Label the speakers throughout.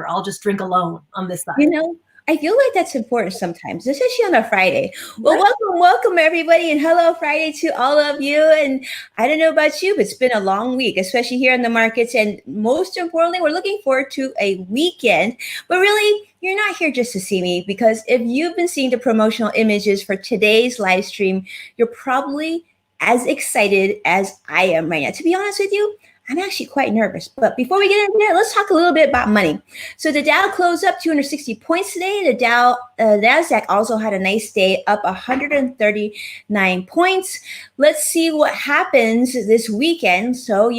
Speaker 1: water. I'll just drink alone on this side.
Speaker 2: You know, I feel like that's important sometimes, especially on a Friday. Well, welcome everybody, and hello Friday to all of you. And I don't know about you, but it's been a long week, especially here in the markets. And most importantly, we're looking forward to a weekend. But really, you're not here just to see me, because if you've been seeing the promotional images for today's live stream, you're probably as excited as I am right now. To be honest with you, I'm actually quite nervous. But before we get into that, let's talk a little bit about money. So the Dow closed up 260 points today. The Nasdaq also had a nice day, up 139 points. Let's see what happens this weekend. So,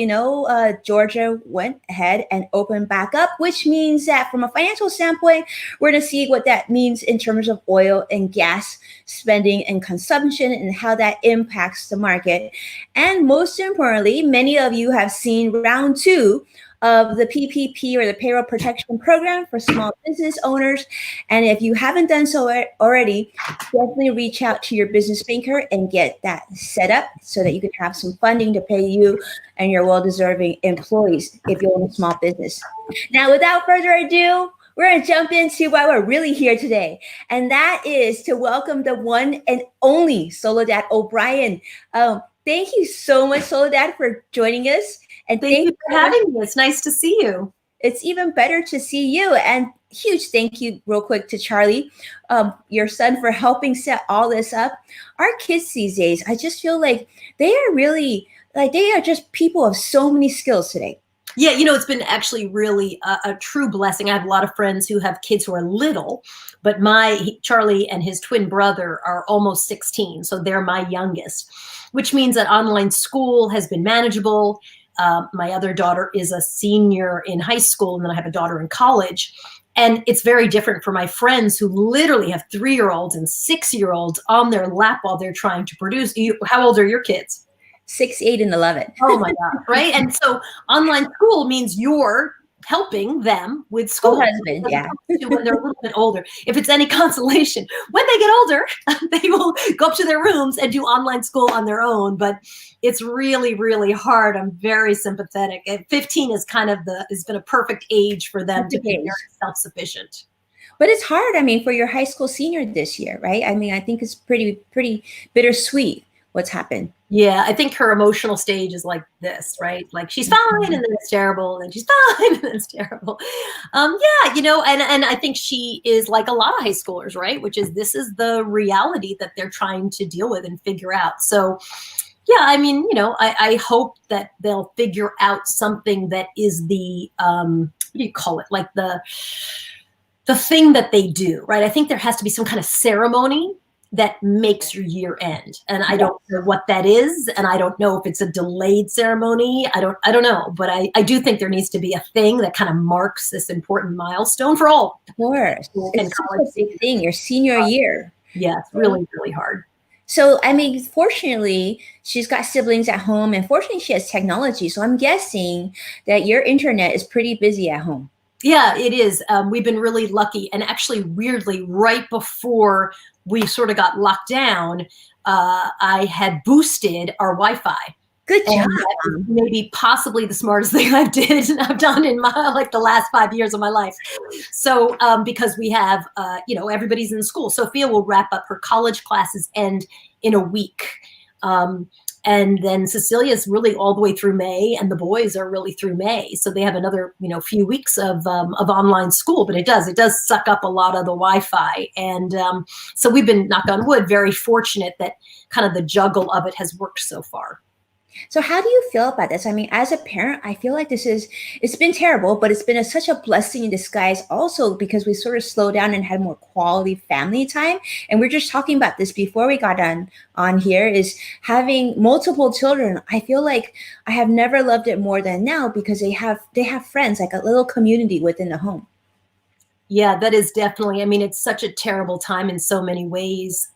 Speaker 2: Georgia went ahead and opened back up, which means that from a financial standpoint, we're going to see what that means in terms of oil and gas spending and consumption and how that impacts the market. And most importantly, many of you have seen round 2 of the PPP, or the Payroll Protection Program for small business owners. And if you haven't done so already, definitely reach out to your business banker and get that set up so that you can have some funding to pay you and your well-deserving employees if you own a small business. Now, without further ado, we're going to jump into why we're really here today. And that is to welcome the one and only Soledad O'Brien. Thank you so much, Soledad, for joining us. And
Speaker 1: thank you for having me. It's nice to see you.
Speaker 2: It's even better to see you. And huge thank you real quick to Charlie, your son, for helping set all this up. Our kids these days, I just feel like they are really, they are just people of so many skills today.
Speaker 1: Yeah, it's been actually really a true blessing. I have a lot of friends who have kids who are little, but Charlie and his twin brother are almost 16, so they're my youngest, which means that online school has been manageable. My other daughter is a senior in high school, and then I have a daughter in college. And it's very different for my friends who literally have 3-year-olds and 6-year-olds on their lap while they're trying to produce. How old are your kids?
Speaker 2: 6, 8, and 11.
Speaker 1: Oh my God, right? And so online school means you're helping them with school.
Speaker 2: Husband, yeah.
Speaker 1: When they're a little bit older. If it's any consolation, when they get older, they will go up to their rooms and do online school on their own. But it's really, really hard. I'm very sympathetic. At 15 is has been a perfect age for them to be very self-sufficient.
Speaker 2: But it's hard, for your high school senior this year, right? I think it's pretty bittersweet what's happened.
Speaker 1: Yeah, I think her emotional stage is like this, right? Like she's fine and then it's terrible, and then she's fine and then it's terrible. And I think she is like a lot of high schoolers, right? Which is, this is the reality that they're trying to deal with and figure out. So yeah, I hope that they'll figure out something that is the, what do you call it? Like the thing that they do, right? I think there has to be some kind of ceremony that makes your year end. And I don't know what that is. And I don't know if it's a delayed ceremony. I don't know. But I do think there needs to be a thing that kind of marks this important milestone for all.
Speaker 2: Of course. It's such a big thing, your senior year.
Speaker 1: Yeah, it's really, really hard.
Speaker 2: So, fortunately, she's got siblings at home, and fortunately she has technology. So I'm guessing that your internet is pretty busy at home.
Speaker 1: Yeah, it is. We've been really lucky. And actually, weirdly, right before we sort of got locked down, I had boosted our Wi-Fi.
Speaker 2: Good job.
Speaker 1: Maybe possibly the smartest thing I've done in the last 5 years of my life. So because we have, everybody's in school. Sophia will wrap up her college classes end in a week. And then Cecilia's really all the way through May, and the boys are really through May. So they have another, few weeks of online school, but it does suck up a lot of the Wi-Fi. And so we've been, knock on wood, very fortunate that kind of the juggle of it has worked so far.
Speaker 2: So how do you feel about this? As a parent, I feel like it's been terrible, but it's been such a blessing in disguise also, because we sort of slowed down and had more quality family time. And we're just talking about this before we got on here, is having multiple children. I feel like I have never loved it more than now, because they have friends, like a little community within the home.
Speaker 1: Yeah, that is definitely, it's such a terrible time in so many ways.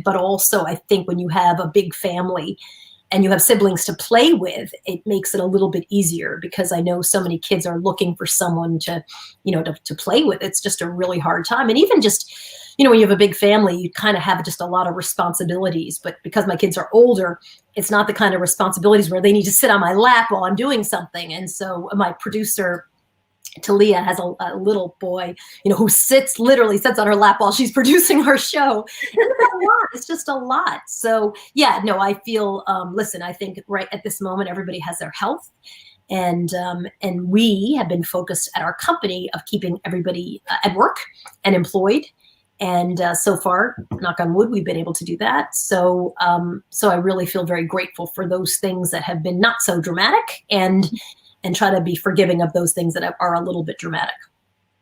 Speaker 1: But also I think when you have a big family and you have siblings to play with, it makes it a little bit easier, because I know so many kids are looking for someone to play with. It's just a really hard time. And even just, when you have a big family, you kind of have just a lot of responsibilities. But because my kids are older, it's not the kind of responsibilities where they need to sit on my lap while I'm doing something. And so my producer, Talia has a little boy, who literally sits on her lap while she's producing our show. And it's a lot. It's just a lot. So yeah, no, I feel, listen, I think right at this moment, everybody has their health. And we have been focused at our company of keeping everybody at work and employed. And so far, knock on wood, we've been able to do that. So I really feel very grateful for those things that have been not so dramatic, and try to be forgiving of those things that are a little bit dramatic.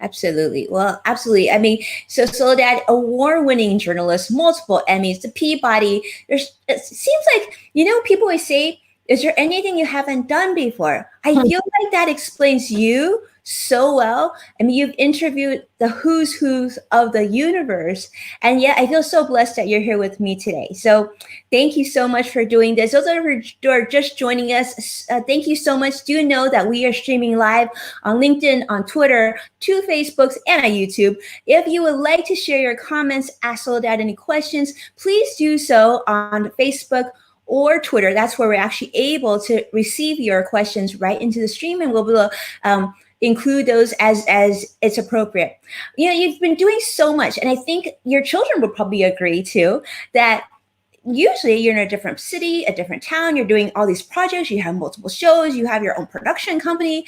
Speaker 2: Absolutely. Well, absolutely. I mean, so Soledad, award-winning journalist, multiple Emmys, the Peabody. It seems like, people always say, is there anything you haven't done before? I feel like that explains you so well. I mean, you've interviewed the who's of the universe. And yet I feel so blessed that you're here with me today. So thank you so much for doing this. Those who are just joining us, thank you so much. Do know that we are streaming live on LinkedIn, on Twitter, 2 Facebooks, and on YouTube. If you would like to share your comments, ask Soledad any questions, please do so on Facebook or Twitter. That's where we're actually able to receive your questions right into the stream, and we'll be able to include those as it's appropriate. You've been doing so much, and I think your children would probably agree too, that usually you're in a different city, a different town, you're doing all these projects, you have multiple shows, you have your own production company.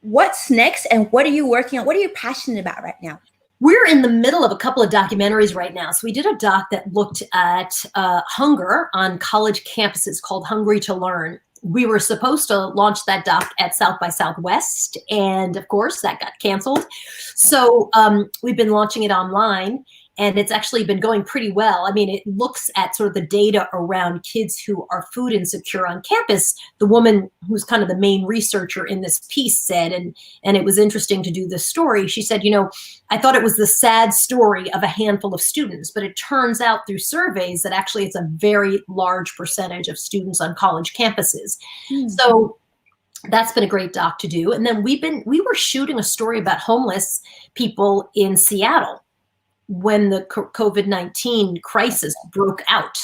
Speaker 2: What's next, and what are you working on? What are you passionate about right now?
Speaker 1: We're in the middle of a couple of documentaries right now. So we did a doc that looked at hunger on college campuses called Hungry to Learn. We were supposed to launch that doc at South by Southwest, and of course that got canceled. So we've been launching it online, and it's actually been going pretty well. I mean, it looks at sort of the data around kids who are food insecure on campus. The woman who's kind of the main researcher in this piece said, and it was interesting to do this story, she said, I thought it was the sad story of a handful of students, but it turns out through surveys that actually it's a very large percentage of students on college campuses. So that's been a great doc to do. And then we were shooting a story about homeless people in Seattle when the Covid-19 crisis broke out.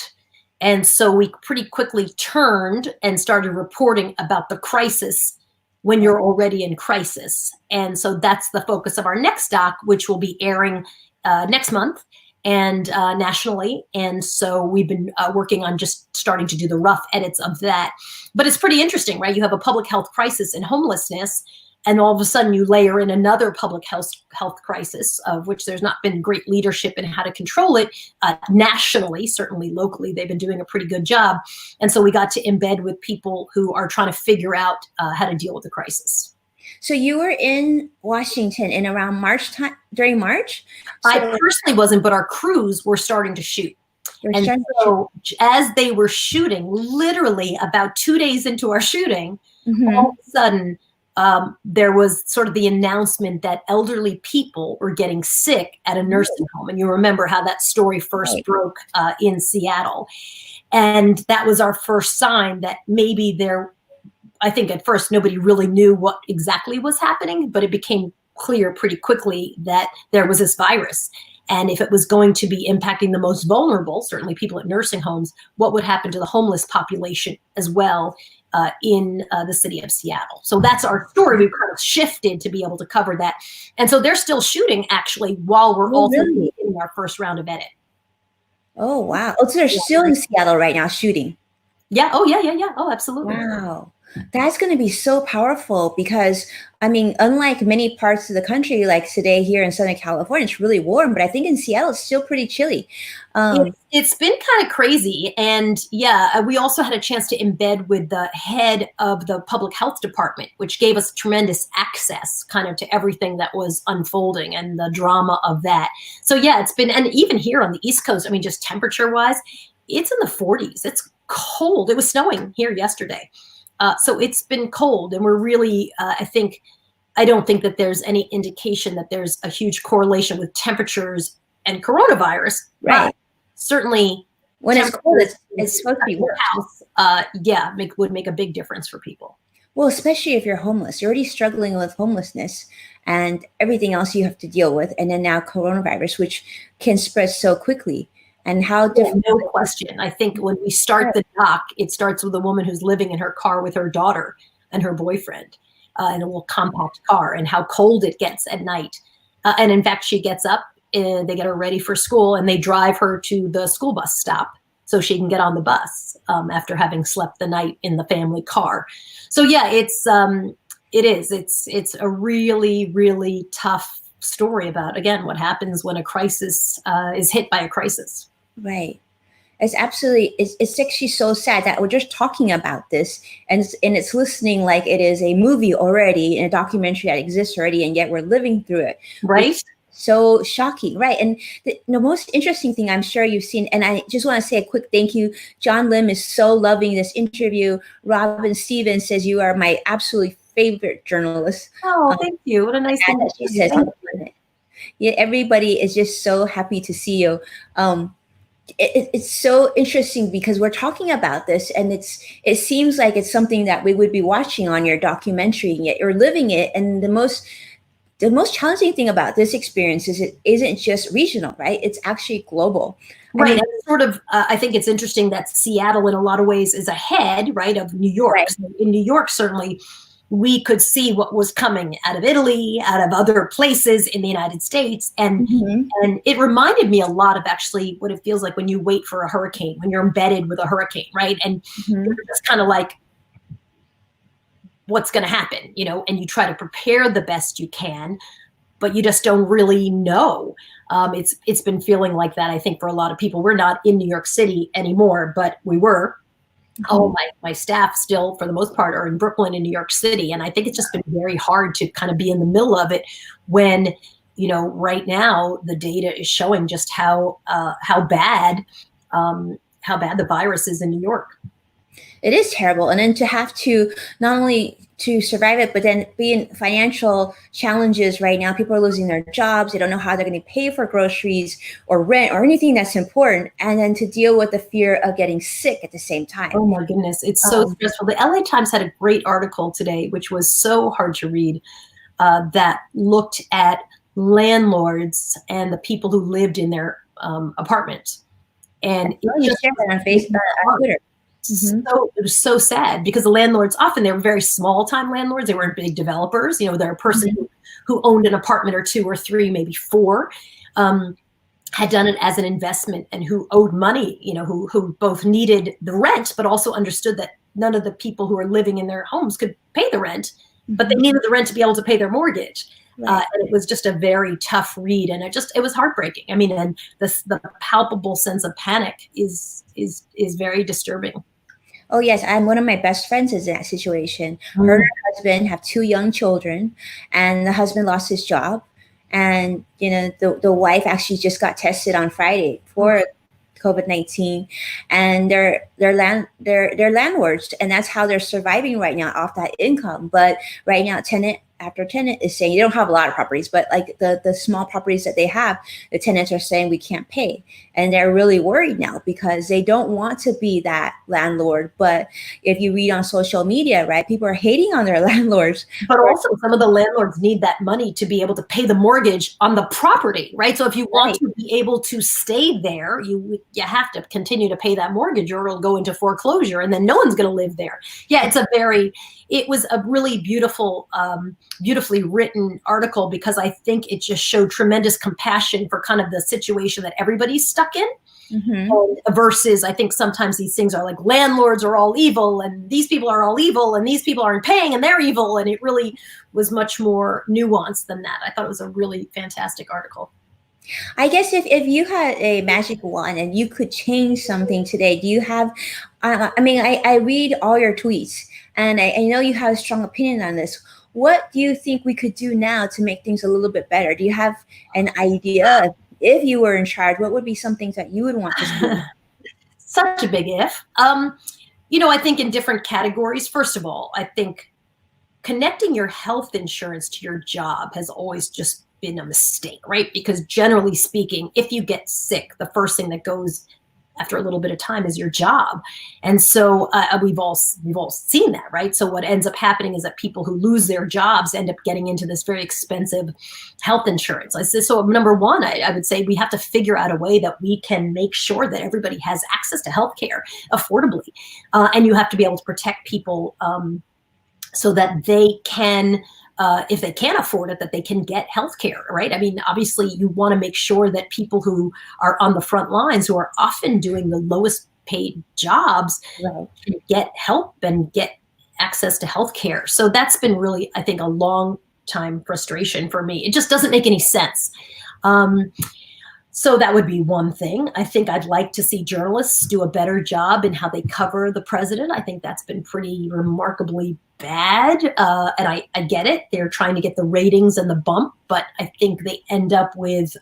Speaker 1: And so we pretty quickly turned and started reporting about the crisis when you're already in crisis. And so that's the focus of our next doc, which will be airing next month and nationally. And so we've been working on just starting to do the rough edits of that. But it's pretty interesting, right? You have a public health crisis in homelessness, and all of a sudden you layer in another public health crisis, of which there's not been great leadership in how to control it nationally. Certainly locally, they've been doing a pretty good job. And so we got to embed with people who are trying to figure out how to deal with the crisis.
Speaker 2: So you were in Washington in around March time, during March?
Speaker 1: So I personally wasn't, but our crews were starting to shoot. And so as they were shooting, literally about 2 days into our shooting, all of a sudden, there was sort of the announcement that elderly people were getting sick at a nursing home. And you remember how that story first broke in Seattle. And that was our first sign that maybe I think at first nobody really knew what exactly was happening, but it became clear pretty quickly that there was this virus. And if it was going to be impacting the most vulnerable, certainly people at nursing homes, what would happen to the homeless population as well in the city of Seattle? So that's our story. We've kind of shifted to be able to cover that. And so they're still shooting actually while we're also in our first round of edit.
Speaker 2: Oh, wow. Oh, so they're still in Seattle right now shooting.
Speaker 1: Yeah. Oh, yeah. Oh, absolutely.
Speaker 2: Wow. That's going to be so powerful because, I mean, unlike many parts of the country, like today here in Southern California, it's really warm, but I think in Seattle, it's still pretty chilly.
Speaker 1: It's been kind of crazy. And yeah, we also had a chance to embed with the head of the public health department, which gave us tremendous access kind of to everything that was unfolding and the drama of that. So yeah, it's been, and even here on the East Coast, I mean, just temperature wise, it's in the 40s. It's cold. It was snowing here yesterday. So it's been cold, and we're really, I don't think that there's any indication that there's a huge correlation with temperatures and coronavirus.
Speaker 2: Right.
Speaker 1: Certainly
Speaker 2: when it's cold, it's supposed to be worse.
Speaker 1: Would make a big difference for people.
Speaker 2: Well, especially if you're homeless, you're already struggling with homelessness and everything else you have to deal with. And then now coronavirus, which can spread so quickly. And how different?
Speaker 1: No question. I think when we start the doc, it starts with a woman who's living in her car with her daughter and her boyfriend. in a little compact car, and how cold it gets at night. And in fact, she gets up and they get her ready for school, and they drive her to the school bus stop so she can get on the bus after having slept the night in the family car. So yeah, it's a really, really tough story about, again, what happens when a crisis is hit by a crisis.
Speaker 2: Right. It's absolutely, it's actually so sad that we're just talking about this and it's listening like it is a movie already, and a documentary that exists already, and yet we're living through it.
Speaker 1: Right.
Speaker 2: It's so shocking. Right. And the most interesting thing I'm sure you've seen, and I just want to say a quick thank you. John Lim is so loving this interview. Robin Stevens says you are my absolutely favorite journalist.
Speaker 1: Oh, thank you. What a nice thing.
Speaker 2: She says, yeah, everybody is just so happy to see you. It's so interesting because we're talking about this, and it seems like it's something that we would be watching on your documentary, and yet you're living it. And the most challenging thing about this experience is it isn't just regional, right? It's actually global.
Speaker 1: Right. I mean, sort of, I think it's interesting that Seattle in a lot of ways is ahead, right, of New York.
Speaker 2: Right.
Speaker 1: So in New York, certainly, we could see what was coming out of Italy, out of other places in the United States. And it reminded me a lot of actually what it feels like when you wait for a hurricane, when you're embedded with a hurricane, right? And you're just kind of like, what's going to happen, and you try to prepare the best you can, but you just don't really know. It's been feeling like that, I think, for a lot of people. We're not in New York City anymore, but we were. All my staff still, for the most part, are in Brooklyn and New York City. And I think it's just been very hard to kind of be in the middle of it when, right now the data is showing just how bad the virus is in New York.
Speaker 2: It is terrible. And then to have to not only to survive it, but then be in financial challenges right now. People are losing their jobs. They don't know how they're going to pay for groceries or rent or anything that's important. And then to deal with the fear of getting sick at the same time.
Speaker 1: Oh my goodness. It's so stressful. The LA Times had a great article today, which was so hard to read, that looked at landlords and the people who lived in their apartments. And
Speaker 2: you shared that on Facebook, on Twitter.
Speaker 1: So it was so sad because the landlords, often they were very small time landlords. They weren't big developers. They're a person who owned an apartment or two or three, maybe four, had done it as an investment, and who owed money, who both needed the rent, but also understood that none of the people who were living in their homes could pay the rent, but they needed the rent to be able to pay their mortgage. And it was just a very tough read, and it was heartbreaking. I mean, and the palpable sense of panic is very disturbing.
Speaker 2: Oh, yes. One of my best friends is in that situation. Her and her husband have 2 young children, and the husband lost his job. And, the wife actually just got tested on Friday for COVID-19, and they're landlords, and that's how they're surviving right now off that income. But right now, tenant after tenant is saying, you don't have a lot of properties, but like the small properties that they have, the tenants are saying we can't pay. And they're really worried now because they don't want to be that landlord. But if you read on social media, right, people are hating on their landlords.
Speaker 1: But also some of the landlords need that money to be able to pay the mortgage on the property, right? So if you want to be able to stay there, you have to continue to pay that mortgage, or it'll go into foreclosure, and then no one's going to live there. Yeah, it was a really beautifully written article, because I think it just showed tremendous compassion for kind of the situation that everybody's stuck in. Versus, I think sometimes these things are like landlords are all evil, and these people are all evil, and these people aren't paying and they're evil. And it really was much more nuanced than that. I thought it was a really fantastic article.
Speaker 2: I guess if you had a magic wand and you could change something today, do you have, I read all your tweets, and I know you have a strong opinion on this. What do you think we could do now to make things a little bit better? Do you have an idea? If you were in charge, what would be some things that you would want to see?
Speaker 1: Such a big if. I think in different categories. First of all, I think connecting your health insurance to your job has always just been a mistake, right? Because generally speaking, if you get sick, the first thing that goes after a little bit of time is your job. And so we've all seen that, right? So what ends up happening is that people who lose their jobs end up getting into this very expensive health insurance. So number one, I would say we have to figure out a way that we can make sure that everybody has access to healthcare affordably. And you have to be able to protect people so that they can, if they can't afford it, that they can get health care, right? I mean, obviously you want to make sure that people who are on the front lines, who are often doing the lowest paid jobs,
Speaker 2: Right.
Speaker 1: can get help and get access to health care. So that's been really, I think, a long time frustration for me. It just doesn't make any sense. So that would be one thing. I think I'd like to see journalists do a better job in how they cover the president. I think that's been pretty remarkably bad. And I get it. They're trying to get the ratings and the bump, but I think they end up with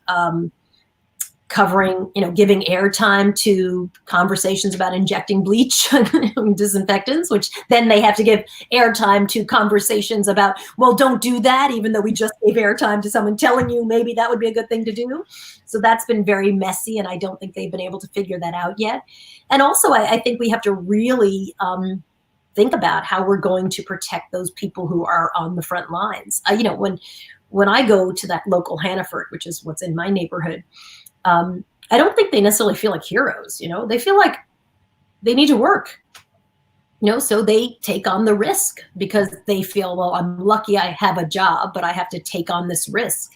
Speaker 1: covering, giving airtime to conversations about injecting bleach and disinfectants, which then they have to give airtime to conversations about, well, don't do that, even though we just gave airtime to someone telling you maybe that would be a good thing to do. So that's been very messy, and I don't think they've been able to figure that out yet. And also, I think we have to really think about how we're going to protect those people who are on the front lines. When I go to that local Hannaford, which is what's in my neighborhood, I don't think they necessarily feel like heroes. They feel like they need to work, so they take on the risk because they feel, well, I'm lucky I have a job, but I have to take on this risk.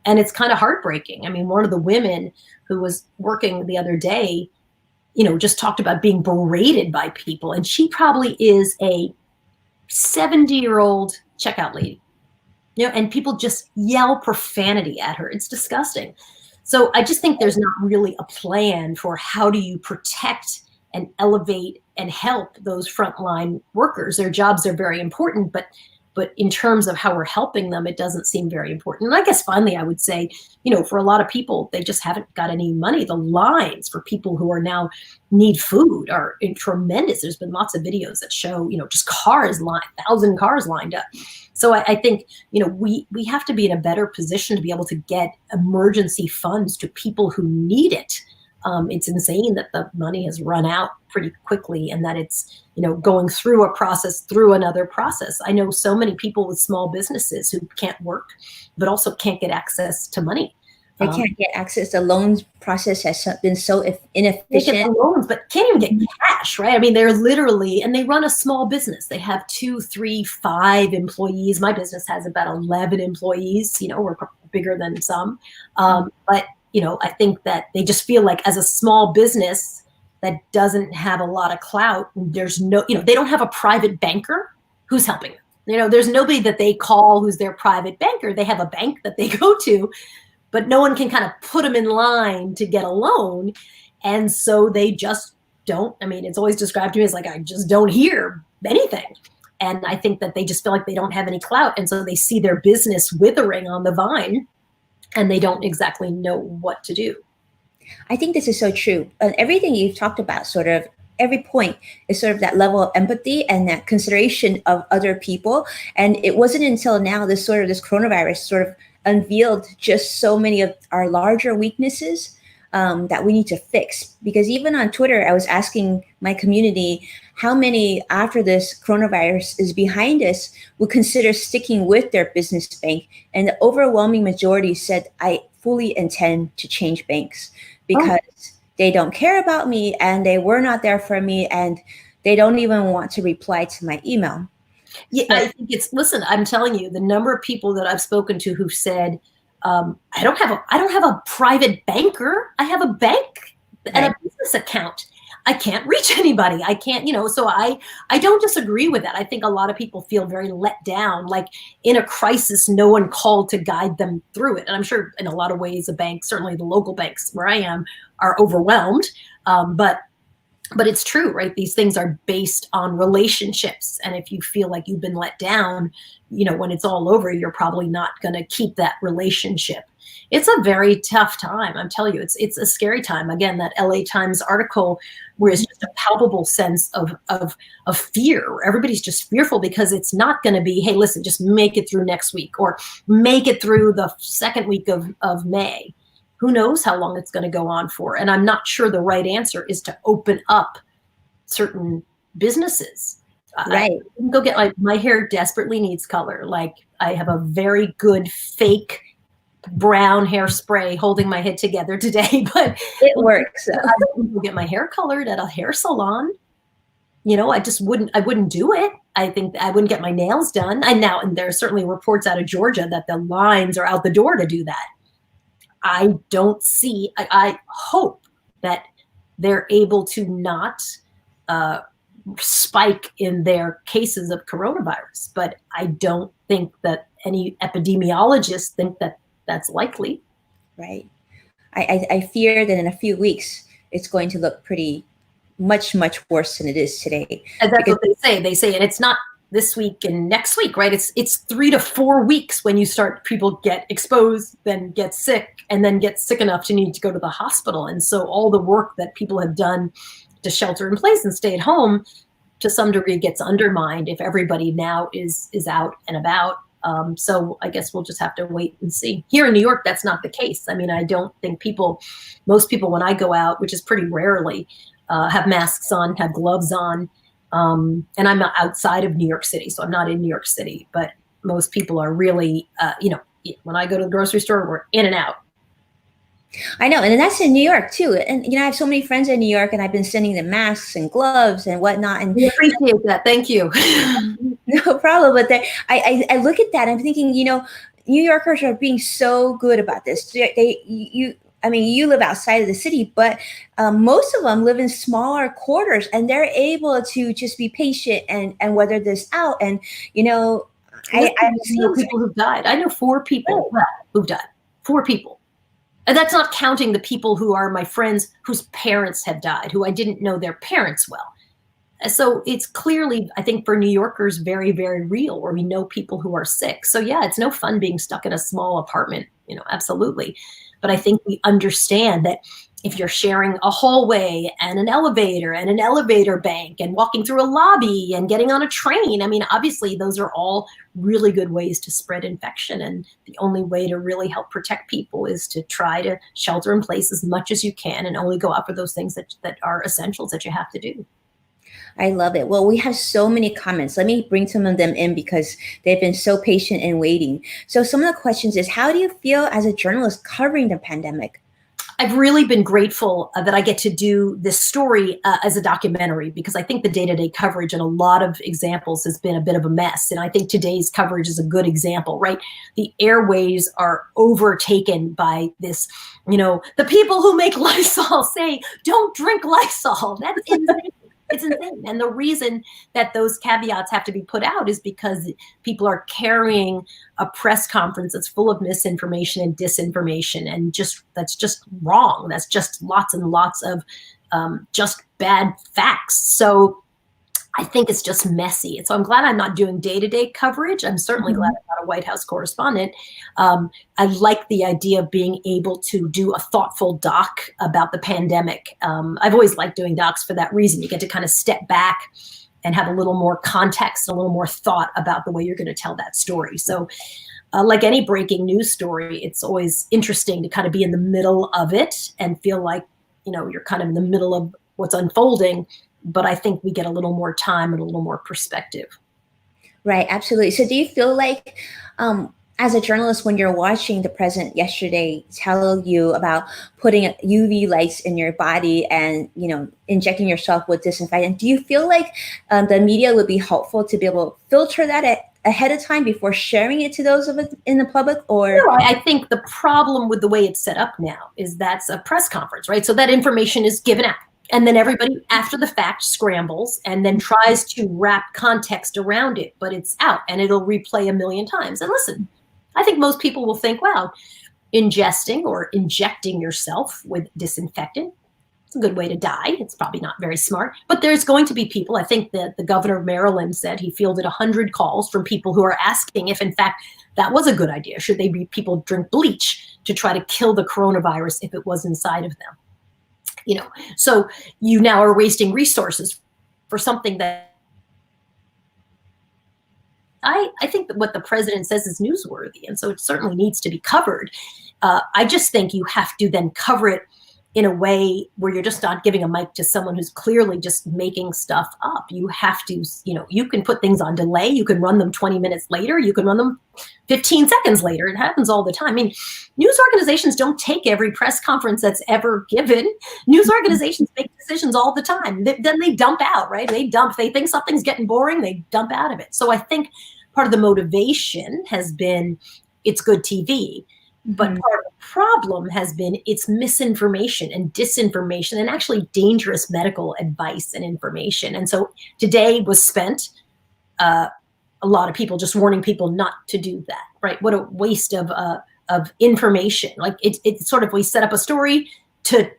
Speaker 1: And it's kind of heartbreaking. I mean, one of the women who was working the other day, just talked about being berated by people. And she probably is a 70-year-old checkout lady, and people just yell profanity at her. It's disgusting. So I just think there's not really a plan for how do you protect and elevate and help those frontline workers. Their jobs are very important, but in terms of how we're helping them, it doesn't seem very important. And I guess finally, I would say, for a lot of people, they just haven't got any money. The lines for people who are now need food are tremendous. There's been lots of videos that show, just 1,000 cars lined up. So I think, we have to be in a better position to be able to get emergency funds to people who need it. It's insane that the money has run out pretty quickly, and that it's, going through a process, through another process. I know so many people with small businesses who can't work, but also can't get access to money.
Speaker 2: They can't get access. The loans process has been so inefficient.
Speaker 1: They get the loans, but can't even get cash, right? I mean, they're literally, and they run a small business. They have 2, 3, 5 employees. My business has about 11 employees. We're bigger than some. But I think that they just feel like as a small business that doesn't have a lot of clout, there's no, they don't have a private banker who's helping them. There's nobody that they call who's their private banker. They have a bank that they go to, but no one can kind of put them in line to get a loan. And so they just don't, it's always described to me as like, I just don't hear anything. And I think that they just feel like they don't have any clout. And so they see their business withering on the vine, and they don't exactly know what to do.
Speaker 2: I think this is so true. And everything you've talked about, sort of every point is sort of that level of empathy and that consideration of other people. And it wasn't until now this coronavirus sort of unveiled just so many of our larger weaknesses that we need to fix. Because even on Twitter, I was asking my community how many, after this coronavirus is behind us, would consider sticking with their business bank. And the overwhelming majority said, I fully intend to change banks because they don't care about me and they were not there for me and they don't even want to reply to my email.
Speaker 1: Yeah, I think listen, I'm telling you, the number of people that I've spoken to who said, I don't have a private banker. I have a bank and a business account. I can't reach anybody. I can't, so I don't disagree with that. I think a lot of people feel very let down, like in a crisis, no one called to guide them through it. And I'm sure in a lot of ways, a bank, certainly the local banks where I am, are overwhelmed. But it's true, right? These things are based on relationships. And if you feel like you've been let down, when it's all over, you're probably not going to keep that relationship. It's a very tough time. I'm telling you, it's a scary time. Again, that LA Times article where it's just a palpable sense of fear, where everybody's just fearful because it's not going to be, hey, listen, just make it through next week or make it through the second week of May. Who knows how long it's going to go on for? And I'm not sure the right answer is to open up certain businesses.
Speaker 2: Right.
Speaker 1: I can go get my hair desperately needs color. Like I have a very good fake brown hairspray holding my head together today, but
Speaker 2: it works.
Speaker 1: I wouldn't go get my hair colored at a hair salon. I wouldn't do it. I think I wouldn't get my nails done. And there are certainly reports out of Georgia that the lines are out the door to do that. I don't see, I hope that they're able to not spike in their cases of coronavirus, but I don't think that any epidemiologists think that that's likely.
Speaker 2: Right. I fear that in a few weeks, it's going to look much worse than it is today.
Speaker 1: And that's what they say. They say, and it's not this week and next week, right? It's 3 to 4 weeks when you start, people get exposed, then get sick, and then get sick enough to need to go to the hospital. And so all the work that people have done to shelter in place and stay at home to some degree gets undermined if everybody now is out and about. So I guess we'll just have to wait and see. Here in New York, that's not the case. I mean, I don't think most people when I go out, which is pretty rarely, have masks on, have gloves on. And I'm not outside of New York City, so I'm not in New York City, but most people are really, when I go to the grocery store, we're in and out.
Speaker 2: I know. And that's in New York too. And, I have so many friends in New York, and I've been sending them masks and gloves and whatnot. And
Speaker 1: we appreciate that. Thank you.
Speaker 2: No problem. But I look at that, I'm thinking, New Yorkers are being so good about this. You live outside of the city, but most of them live in smaller quarters, and they're able to just be patient and weather this out. And, I know
Speaker 1: people who've died. I know 4 people who've died. 4 people. And that's not counting the people who are my friends whose parents have died, who I didn't know their parents well. So it's clearly, I think, for New Yorkers, very, very real, where we know people who are sick. So yeah, it's no fun being stuck in a small apartment, absolutely. But I think we understand that if you're sharing a hallway and an elevator bank and walking through a lobby and getting on a train, I mean, obviously those are all really good ways to spread infection. And the only way to really help protect people is to try to shelter in place as much as you can and only go out for those things that are essentials that you have to do.
Speaker 2: I love it. Well, we have so many comments. Let me bring some of them in because they've been so patient and waiting. So some of the questions is, how do you feel as a journalist covering the pandemic?
Speaker 1: I've really been grateful that I get to do this story as a documentary, because I think the day-to-day coverage in a lot of examples has been a bit of a mess. And I think today's coverage is a good example, right? The airways are overtaken by this, the people who make Lysol say, don't drink Lysol. That's insane. It's insane. And the reason that those caveats have to be put out is because people are carrying a press conference that's full of misinformation and disinformation. And that's just wrong. That's just lots and lots of just bad facts. So I think it's just messy. And so I'm glad I'm not doing day-to-day coverage. I'm certainly glad I'm not a White House correspondent. I like the idea of being able to do a thoughtful doc about the pandemic. I've always liked doing docs for that reason. You get to kind of step back and have a little more context, a little more thought about the way you're going to tell that story. So like any breaking news story, it's always interesting to kind of be in the middle of it and feel like, you're kind of in the middle of what's unfolding. But I think we get a little more time and a little more perspective.
Speaker 2: Right, absolutely. So do you feel like, as a journalist, when you're watching the president yesterday tell you about putting UV lights in your body and, injecting yourself with disinfectant, do you feel like the media would be helpful to be able to filter that ahead of time before sharing it to those of us in the public? Or
Speaker 1: no, I think the problem with the way it's set up now is that's a press conference, right? So that information is given out. And then everybody after the fact scrambles and then tries to wrap context around it, but it's out and it'll replay a million times. And listen, I think most people will think, wow, ingesting or injecting yourself with disinfectant, it's a good way to die. It's probably not very smart, but there's going to be people. I think that the governor of Maryland said he fielded 100 calls from people who are asking if, in fact, that was a good idea. Should they be people drink bleach to try to kill the coronavirus if it was inside of them? So you now are wasting resources for something that I think that what the president says is newsworthy. And so it certainly needs to be covered. I just think you have to then cover it in a way where you're just not giving a mic to someone who's clearly just making stuff up. You have to, you can put things on delay. You can run them 20 minutes later. You can run them 15 seconds later. It happens all the time. I mean, news organizations don't take every press conference that's ever given. News organizations make decisions all the time. Then they dump out, right? If they think something's getting boring, they dump out of it. So I think part of the motivation has been it's good TV. But part of the problem has been it's misinformation and disinformation and actually dangerous medical advice and information. And so today was spent a lot of people just warning people not to do that, right? What a waste of information. Like it's sort of, we set up a story to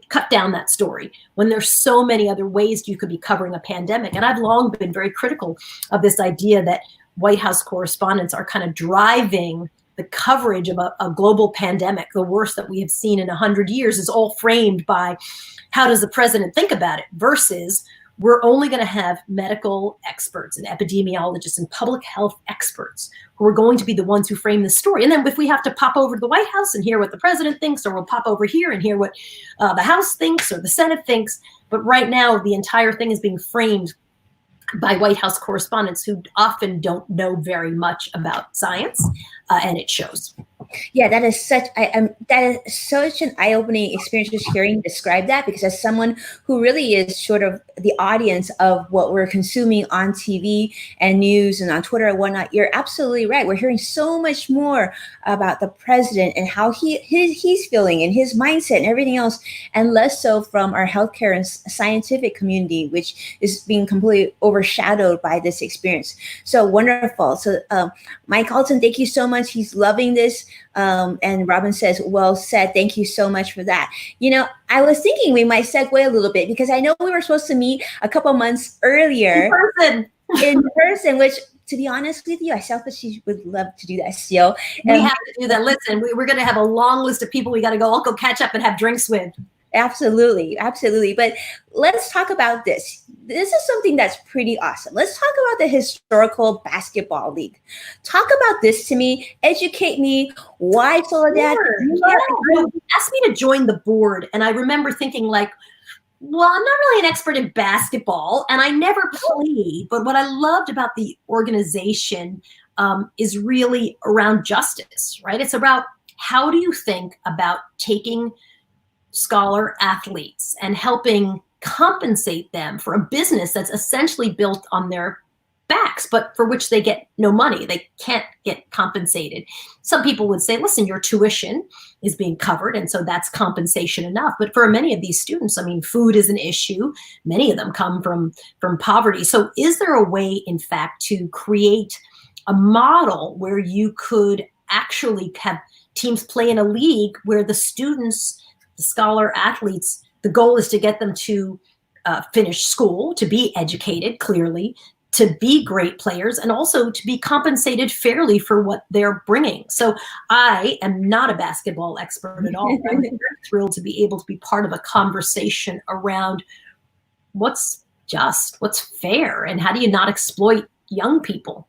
Speaker 1: cut down that story when there's so many other ways you could be covering a pandemic. And I've long been very critical of this idea that White House correspondents are kind of driving the coverage of a global pandemic, the worst that we have seen in 100 years, is all framed by how does the president think about it versus we're only going to have medical experts and epidemiologists and public health experts who are going to be the ones who frame the story. And then if we have to pop over to the White House and hear what the president thinks, or we'll pop over here and hear what the House thinks or the Senate thinks. But right now, the entire thing is being framed by White House correspondents who often don't know very much about science, and it shows.
Speaker 2: Yeah, that is such an eye-opening experience just hearing you describe that, because as someone who really is sort of the audience of what we're consuming on TV and news and on Twitter and whatnot, you're absolutely right. We're hearing so much more about the president and how he's feeling and his mindset and everything else, and less so from our healthcare and scientific community, which is being completely overshadowed by this experience. So wonderful. So Mike Alton, thank you so much. He's loving this. And Robin says, well said. Thank you so much for that. I was thinking we might segue a little bit, because I know we were supposed to meet a couple months earlier in person, which, to be honest with you, I selfishly would love to do that still.
Speaker 1: We have to do that. Listen, we're going to have a long list of people we got to go. I'll go catch up and have drinks with.
Speaker 2: Absolutely. Absolutely. But let's talk about this. This is something that's pretty awesome. Let's talk about the Historical Basketball League. Talk about this to me. Educate me. Why Soledad?
Speaker 1: You asked me to join the board. And I remember thinking well, I'm not really an expert in basketball and I never played. But what I loved about the organization is really around justice, right? It's about how do you think about taking scholar athletes and helping compensate them for a business that's essentially built on their backs, but for which they get no money. They can't get compensated. Some people would say, listen, your tuition is being covered, and so that's compensation enough. But for many of these students, I mean, food is an issue. Many of them come from poverty. So is there a way, in fact, to create a model where you could actually have teams play in a league where the students, the scholar athletes, the goal is to get them to finish school, to be educated, clearly, to be great players, and also to be compensated fairly for what they're bringing. So I am not a basketball expert at all. I'm very thrilled to be able to be part of a conversation around what's just, what's fair, and how do you not exploit young people?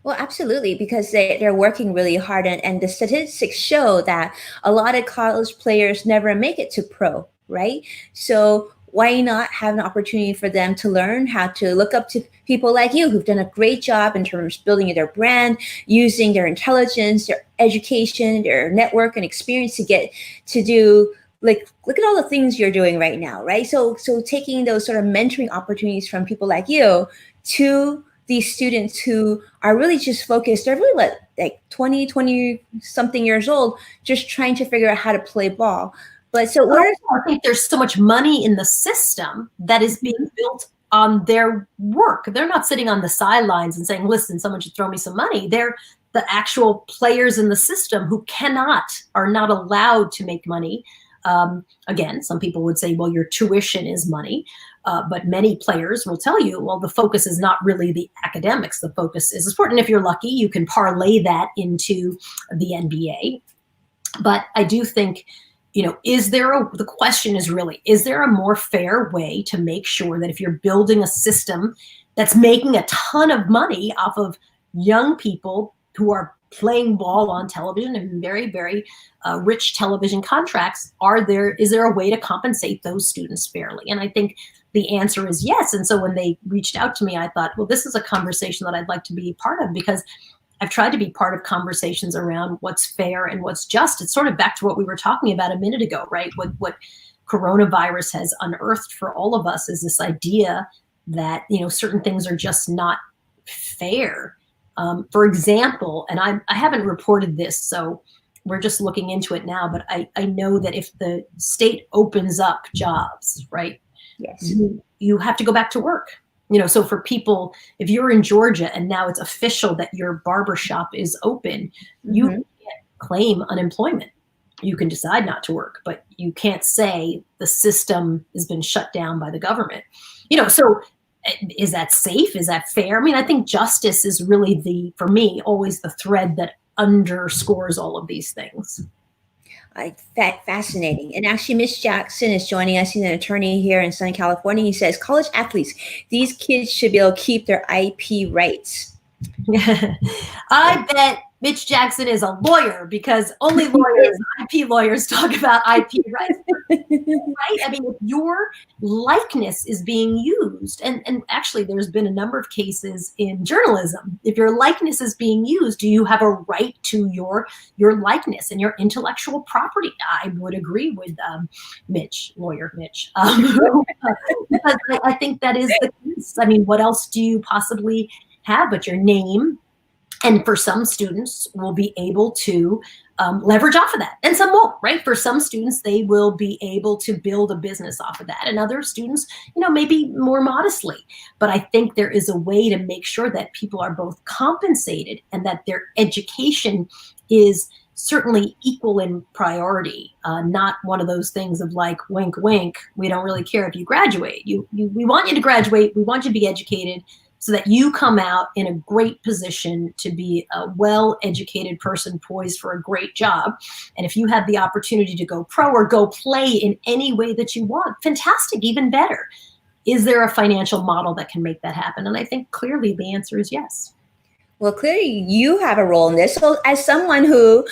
Speaker 2: Well, absolutely, because they're working really hard. And the statistics show that a lot of college players never make it to pro, right? So why not have an opportunity for them to learn how to look up to people like you who've done a great job in terms of building their brand, using their intelligence, their education, their network and experience to get to do, like, look at all the things you're doing right now, right? So taking those sort of mentoring opportunities from people like you to these students who are really just focused, they're really like 20 something years old, just trying to figure out how to play ball. But so
Speaker 1: I think there's so much money in the system that is being built on their work. They're not sitting on the sidelines and saying, listen, someone should throw me some money. They're the actual players in the system who are not allowed to make money. Again, some people would say, well, your tuition is money. But many players will tell you, well, the focus is not really the academics. The focus is important. If you're lucky, you can parlay that into the NBA. But I do think, the question is really, is there a more fair way to make sure that if you're building a system that's making a ton of money off of young people who are playing ball on television and very, very rich television contracts, is there a way to compensate those students fairly? And I think the answer is yes. And so when they reached out to me, I thought, well, this is a conversation that I'd like to be part of, because I've tried to be part of conversations around what's fair and what's just. It's sort of back to what we were talking about a minute ago, right? What coronavirus has unearthed for all of us is this idea that, certain things are just not fair. For example, and I haven't reported this, so we're just looking into it now, but I know that if the state opens up jobs, right,
Speaker 2: yes,
Speaker 1: you have to go back to work. So for people, if you're in Georgia and now it's official that your barbershop is open, you can't claim unemployment. You can decide not to work, but you can't say the system has been shut down by the government. So is that safe? Is that fair? I mean, I think justice is really for me, always the thread that underscores all of these things.
Speaker 2: Fascinating. And actually, Miss Jackson is joining us. He's an attorney here in Southern California. He says, college athletes, these kids should be able to keep their IP rights.
Speaker 1: I bet Mitch Jackson is a lawyer, because only lawyers, IP lawyers, talk about IP rights. Right? I mean, if your likeness is being used, and actually there's been a number of cases in journalism, if your likeness is being used, do you have a right to your likeness and your intellectual property? I would agree with lawyer Mitch. Because I think that is the case. I mean, what else do you possibly have but your name? And for some students will be able to leverage off of that, and some won't, right? For some students, they will be able to build a business off of that, and other students, maybe more modestly. But I think there is a way to make sure that people are both compensated and that their education is certainly equal in priority, not one of those things of like, wink, wink, we don't really care if you graduate. We want you to graduate. We want you to be educated, so that you come out in a great position to be a well-educated person poised for a great job. And if you have the opportunity to go pro or go play in any way that you want, fantastic, even better. Is there a financial model that can make that happen? And I think clearly the answer is yes.
Speaker 2: Well, clearly you have a role in this. So as someone who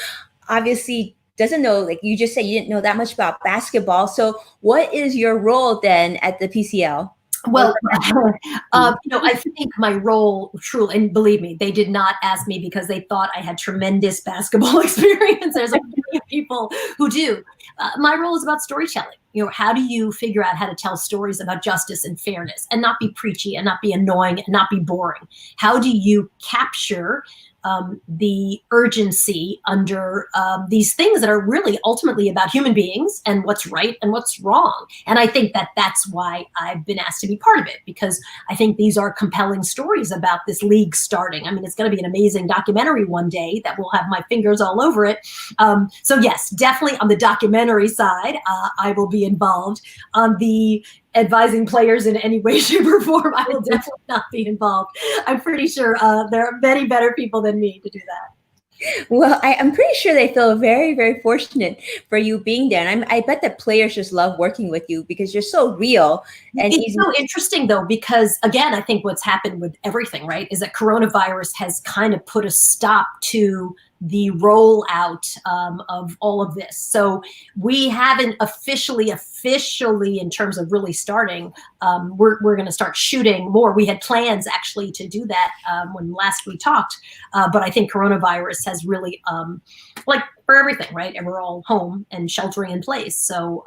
Speaker 2: obviously doesn't know, like you just said, you didn't know that much about basketball. So what is your role then at the PCL?
Speaker 1: Well, I think my role, truly, and believe me, they did not ask me because they thought I had tremendous basketball experience. There's a few people who do. My role is about storytelling. How do you figure out how to tell stories about justice and fairness and not be preachy and not be annoying and not be boring? How do you capture the urgency under these things that are really ultimately about human beings and what's right and what's wrong? And I think that that's why I've been asked to be part of it, because I think these are compelling stories about this league starting. I mean, it's going to be an amazing documentary one day that will have my fingers all over it. So yes, definitely on the documentary side, I will be involved. On the advising players in any way, shape, or form, I will definitely not be involved. I'm pretty sure there are many better people than me to do that.
Speaker 2: Well, I'm pretty sure they feel very, very fortunate for you being there. And I bet that players just love working with you because you're so real. And
Speaker 1: it's so interesting, though, because, again, I think what's happened with everything, right, is that coronavirus has kind of put a stop to the rollout of all of this. So we haven't officially in terms of really starting, we're going to start shooting more. We had plans actually to do that when last we talked, but I think coronavirus has really, like for everything, right? And we're all home and sheltering in place. So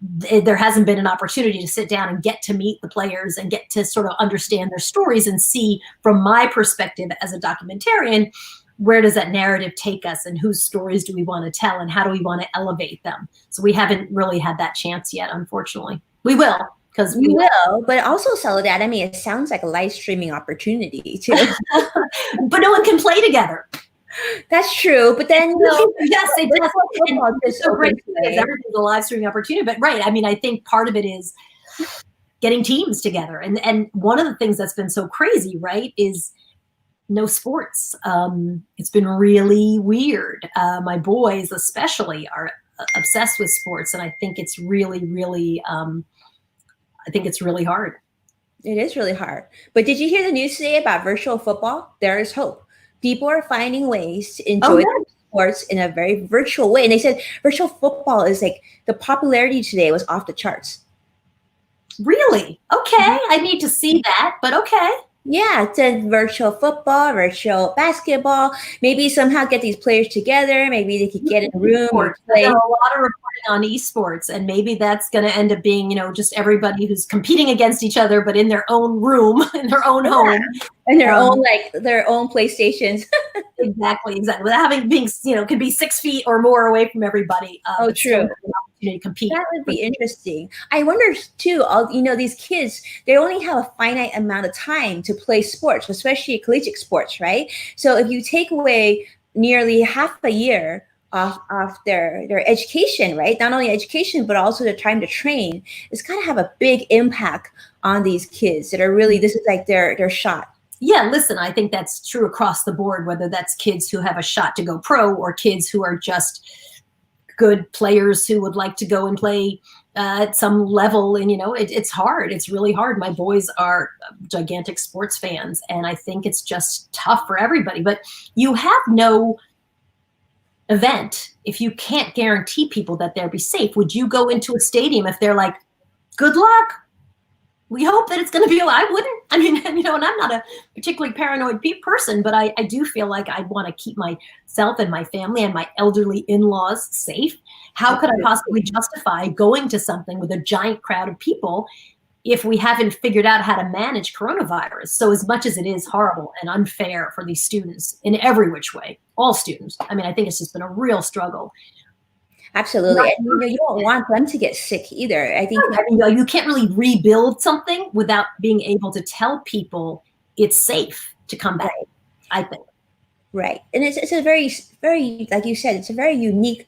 Speaker 1: there hasn't been an opportunity to sit down and get to meet the players and get to sort of understand their stories and see from my perspective as a documentarian, where does that narrative take us and whose stories do we want to tell and how do we want to elevate them? So we haven't really had that chance yet, unfortunately. We will, because we
Speaker 2: will. But also, Soledad, I mean, it sounds like a live streaming opportunity too.
Speaker 1: But no one can play together.
Speaker 2: That's true. But then,
Speaker 1: yes, it does. It's so great because everything's a live streaming opportunity. But right, I mean, I think part of it is getting teams together. And one of the things that's been so crazy, right, is no sports. It's been really weird. My boys especially are obsessed with sports. And I think it's really, really, it's really hard.
Speaker 2: It is really hard. But did you hear the news today about virtual football? There is hope. people are finding ways to enjoy sports in a very virtual way. And they said virtual football is like the popularity today was off the charts.
Speaker 1: Really? Okay. I need to see that, but okay.
Speaker 2: Yeah, it's a virtual football, virtual basketball. Maybe somehow get these players together. Maybe they could get in a room and play.
Speaker 1: There's a lot of reporting on esports, and maybe that's going to end up being, just everybody who's competing against each other, but in their own room, in their own home,
Speaker 2: and their own PlayStations.
Speaker 1: Exactly. Without being, could be 6 feet or more away from everybody.
Speaker 2: True.
Speaker 1: To compete.
Speaker 2: That would be interesting. I wonder too, these kids, they only have a finite amount of time to play sports, especially collegiate sports, right? So if you take away nearly half a year off their education, right? Not only education, but also the time to train, it's going to have a big impact on these kids that are really, this is like their shot.
Speaker 1: Yeah, listen, I think that's true across the board, whether that's kids who have a shot to go pro or kids who are just good players who would like to go and play at some level. And, it's hard. It's really hard. My boys are gigantic sports fans, and I think it's just tough for everybody. But you have no event if you can't guarantee people that they'll be safe. Would you go into a stadium if they're like, good luck? We hope that it's going to be, I wouldn't. I mean, and I'm not a particularly paranoid person, but I do feel like I'd want to keep myself and my family and my elderly in-laws safe. How could I possibly justify going to something with a giant crowd of people if we haven't figured out how to manage coronavirus? So as much as it is horrible and unfair for these students in every which way, all students, I mean, I think it's just been a real struggle.
Speaker 2: Absolutely. And you don't want them to get sick either. I think
Speaker 1: you can't really rebuild something without being able to tell people it's safe to come back, I think.
Speaker 2: Right. And it's a very, very, like you said, it's a very unique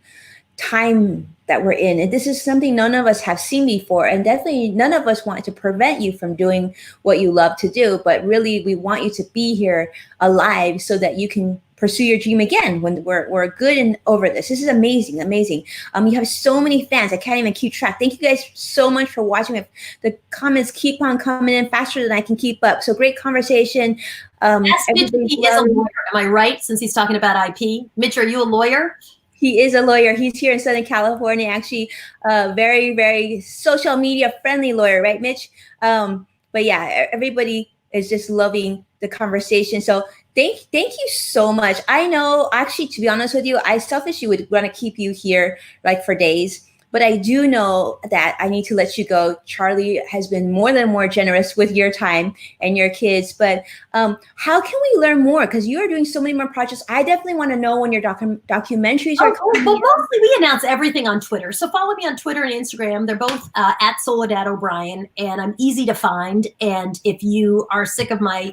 Speaker 2: time that we're in. And this is something none of us have seen before. And definitely none of us want to prevent you from doing what you love to do. But really, we want you to be here alive so that you can pursue your dream again when we're good and over this. This is amazing, amazing. You have so many fans. I can't even keep track. Thank you guys so much for watching. The comments keep on coming in faster than I can keep up. So great conversation.
Speaker 1: Mitch, he is a lawyer. Am I right? Since he's talking about IP. Mitch, are you a lawyer?
Speaker 2: He is a lawyer. He's here in Southern California, actually a very, very social media friendly lawyer, right, Mitch? But yeah, everybody is just loving the conversation. So thank you so much. I know, actually, to be honest with you, I selfishly would want to keep you here like for days. But I do know that I need to let you go. Charlie has been more generous with your time and your kids. But how can we learn more? Because you are doing so many more projects. I definitely want to know when your documentaries are coming.
Speaker 1: Well, mostly we announce everything on Twitter. So follow me on Twitter and Instagram. They're both at Soledad O'Brien, and I'm easy to find. And if you are sick of my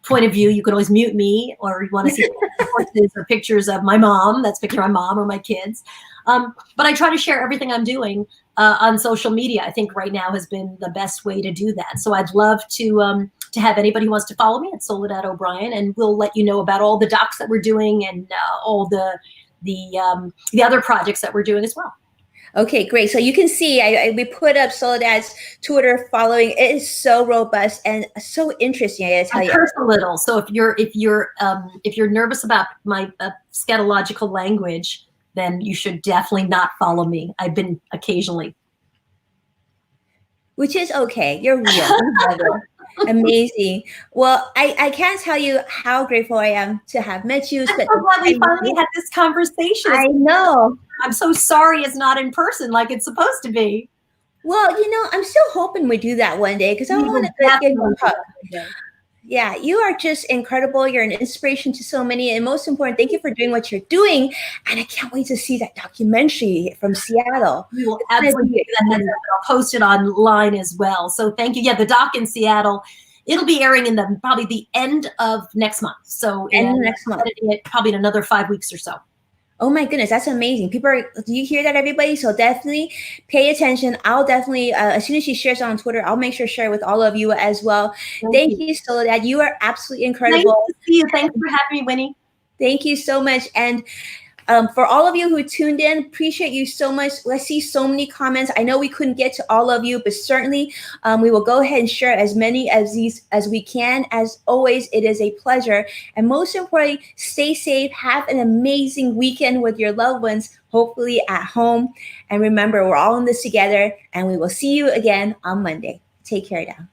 Speaker 1: point of view, you can always mute me, or you want to see horses or pictures of my mom. That's a picture of my mom or my kids. But I try to share everything I'm doing on social media. I think right now has been the best way to do that. So I'd love to have anybody who wants to follow me at Soledad O'Brien, and we'll let you know about all the docs that we're doing and all the other projects that we're doing as well.
Speaker 2: Okay, great. So you can see we put up Soledad's Twitter following. It is so robust and so interesting. I gotta tell you.
Speaker 1: I curse a little, so if you're nervous about my scatological language, then you should definitely not follow me. I've been occasionally.
Speaker 2: Which is okay. You're real. Amazing. Well, I can't tell you how grateful I am to have met you.
Speaker 1: I'm so glad we finally had this conversation.
Speaker 2: I know.
Speaker 1: I'm so sorry it's not in person like it's supposed to be.
Speaker 2: Well, I'm still hoping we do that one day because I want to give you a hug. Yeah, you are just incredible. You're an inspiration to so many. And most important, thank you for doing what you're doing. And I can't wait to see that documentary from Seattle.
Speaker 1: We will absolutely do that. I'll post it online as well. So thank you. Yeah, the doc in Seattle, it'll be airing in probably the end of next month. So
Speaker 2: next month,
Speaker 1: probably in another 5 weeks or so.
Speaker 2: Oh my goodness, that's amazing. Do you hear that, everybody? So definitely pay attention. I'll definitely, as soon as she shares it on Twitter, I'll make sure to share it with all of you as well. Thank you, Soledad. You are absolutely incredible.
Speaker 1: Nice to see you. Thanks for having me, Winnie.
Speaker 2: Thank you so much. And For all of you who tuned in, appreciate you so much. Let's see so many comments. I know we couldn't get to all of you, but certainly we will go ahead and share as many as these as we can. As always, it is a pleasure. And most importantly, stay safe. Have an amazing weekend with your loved ones, hopefully at home. And remember, we're all in this together, and we will see you again on Monday. Take care now.